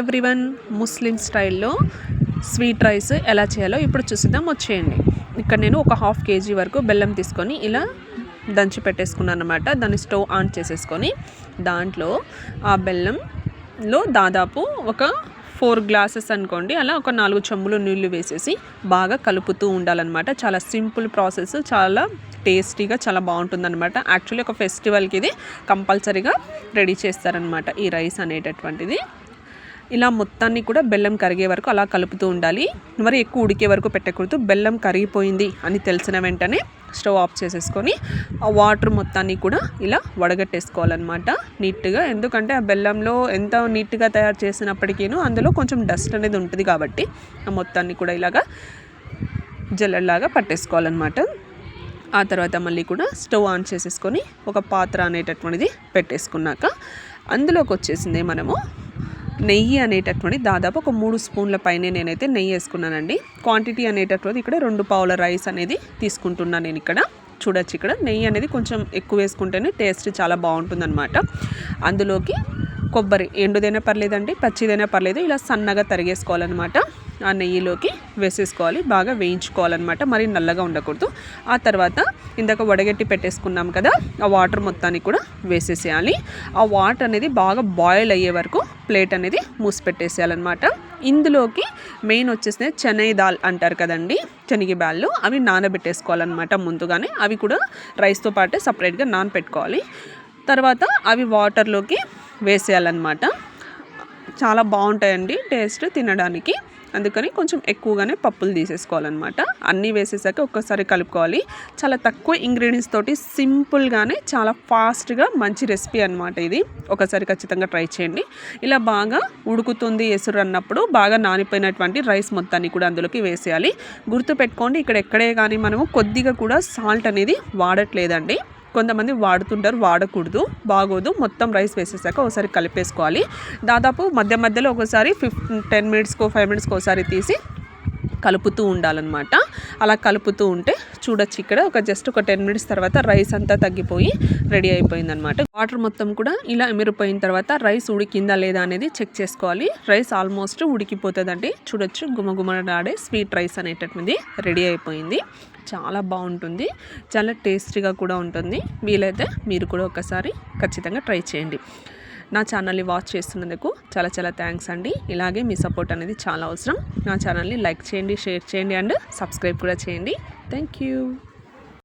Everyone, ముస్లిం స్టైల్లో sweet rice ఎలా చేయాలో ఇప్పుడు చూసిద్దాం, వచ్చేయండి. ఇక్కడ నేను ఒక 1/2 kg వరకు బెల్లం తీసుకొని ఇలా దంచి పెట్టేసుకున్నాను అనమాట. దాన్ని స్టవ్ ఆన్ చేసేసుకొని దాంట్లో ఆ బెల్లంలో దాదాపు ఒక 4 గ్లాసెస్ అనుకోండి, అలా ఒక 4 చెంబులు నీళ్లు వేసేసి బాగా కలుపుతూ ఉండాలన్నమాట. చాలా సింపుల్ ప్రాసెస్, చాలా టేస్టీగా చాలా బాగుంటుందన్నమాట. యాక్చువల్లీ ఒక ఫెస్టివల్కి ఇది కంపల్సరీగా రెడీ చేస్తారనమాట ఈ రైస్ అనేటటువంటిది. ఇలా మొత్తాన్ని కూడా బెల్లం కరిగే వరకు అలా కలుపుతూ ఉండాలి. మరి ఎక్కువ ఉడికే వరకు పెట్టకూడదు. బెల్లం కరిగిపోయింది అని తెలిసిన వెంటనే స్టవ్ ఆఫ్ చేసేసుకొని ఆ వాటర్ మొత్తాన్ని కూడా ఇలా వడగట్టేసుకోవాలన్నమాట నీట్గా. ఎందుకంటే ఆ బెల్లంలో ఎంత నీట్గా తయారు చేసినప్పటికీను అందులో కొంచెం డస్ట్ అనేది ఉంటుంది కాబట్టి ఆ మొత్తాన్ని కూడా ఇలాగా జల్లెడలాగా పట్టేసుకోవాలన్నమాట. ఆ తర్వాత మళ్ళీ కూడా స్టవ్ ఆన్ చేసేసుకొని ఒక పాత్ర అనేటటువంటిది పెట్టేసుకున్నాక అందులోకి వచ్చేసింది మనము నెయ్యి అనేటటువంటి దాదాపు ఒక 3 స్పూన్ల పైనే నేనైతే నెయ్యి వేసుకున్నానండి. క్వాంటిటీ అనేటటువంటిది ఇక్కడ 2 పావుల రైస్ అనేది తీసుకుంటున్నాను నేను ఇక్కడ. చూడొచ్చు, ఇక్కడ నెయ్యి అనేది కొంచెం ఎక్కువ వేసుకుంటేనే టేస్ట్ చాలా బాగుంటుందన్నమాట. అందులోకి కొబ్బరి ఎండుదైనా పర్లేదండి, పచ్చిదైనా పర్లేదు, ఇలా సన్నగా తరిగేసుకోవాలన్నమాట. ఆ నెయ్యిలోకి వేసేసుకోవాలి, బాగా వేయించుకోవాలన్నమాట, మరి నల్లగా ఉండకూడదు. ఆ తర్వాత ఇందాక వడగట్టి పెట్టేసుకున్నాం కదా, ఆ వాటర్ మొత్తాన్ని కూడా వేసేసేయాలి. ఆ వాటర్ అనేది బాగా బాయిల్ అయ్యే వరకు ప్లేట్ అనేది మూసి పెట్టేసేయాలన్నమాట. ఇందులోకి మెయిన్ వచ్చేసి చెనై దాల్ అంటారు కదండి, శనగ బ్యాళ్ళు, అవి నానబెట్టేసుకోవాలన్నమాట ముందుగానే. అవి కూడా రైస్తో పాటే సపరేట్గా నానబెట్టుకోవాలి. తర్వాత అవి వాటర్లోకి వేసేయాలన్నమాట. చాలా బాగుంటాయండి టేస్ట్ తినడానికి. అందుకని కొంచెం ఎక్కువగానే పప్పులు తీసేసుకోవాలన్నమాట. అన్నీ వేసేసాక ఒక్కసారి కలుపుకోవాలి. చాలా తక్కువ ఇంగ్రీడియంట్స్ తోటి సింపుల్గానే చాలా ఫాస్ట్గా మంచి రెసిపీ అనమాట ఇది. ఒకసారి ఖచ్చితంగా ట్రై చేయండి. ఇలా బాగా ఉడుకుతుంది ఎసురు అన్నప్పుడు బాగా నానిపోయినటువంటి రైస్ మొత్తాన్ని కూడా అందులోకి వేసేయాలి. గుర్తుపెట్టుకోండి, ఇక్కడ ఎక్కడే కానీ మనము కొద్దిగా కూడా సాల్ట్ అనేది వాడట్లేదండి. కొంతమంది వాడుతుంటారు, వాడకూడదు, బాగోదు. మొత్తం రైస్ వేసేసాక ఒకసారి కలిపేసుకోవాలి. దాదాపు మధ్యలో ఒకసారి 10 మినిట్స్కో 5 మినిట్స్కో ఒకసారి తీసి కలుపుతూ ఉండాలన్నమాట. అలా కలుపుతూ ఉంటే చూడొచ్చు, ఇక్కడ జస్ట్ ఒక 10 మినిట్స్ తర్వాత రైస్ అంతా తగ్గిపోయి రెడీ అయిపోయిందనమాట. వాటర్ మొత్తం కూడా ఇలా ఎమిరిపోయిన తర్వాత రైస్ ఉడికిందా లేదా అనేది చెక్ చేసుకోవాలి. రైస్ ఆల్మోస్ట్ ఉడికిపోతుందండి. చూడొచ్చు, గుమగుమలాడే స్వీట్ రైస్ అనేటటువంటిది రెడీ అయిపోయింది. చాలా బాగుంటుంది, చాలా టేస్టీగా కూడా ఉంటుంది. వీలైతే మీరు కూడా ఒకసారి ఖచ్చితంగా ట్రై చేయండి. నా ఛానల్ని వాచ్ చేస్తున్నందుకు చాలా చాలా థ్యాంక్స్ అండి. ఇలాగే మీ సపోర్ట్ అనేది చాలా అవసరం. నా ఛానల్ని లైక్ చేయండి, షేర్ చేయండి అండ్ సబ్స్క్రైబ్ కూడా చేయండి. Thank you.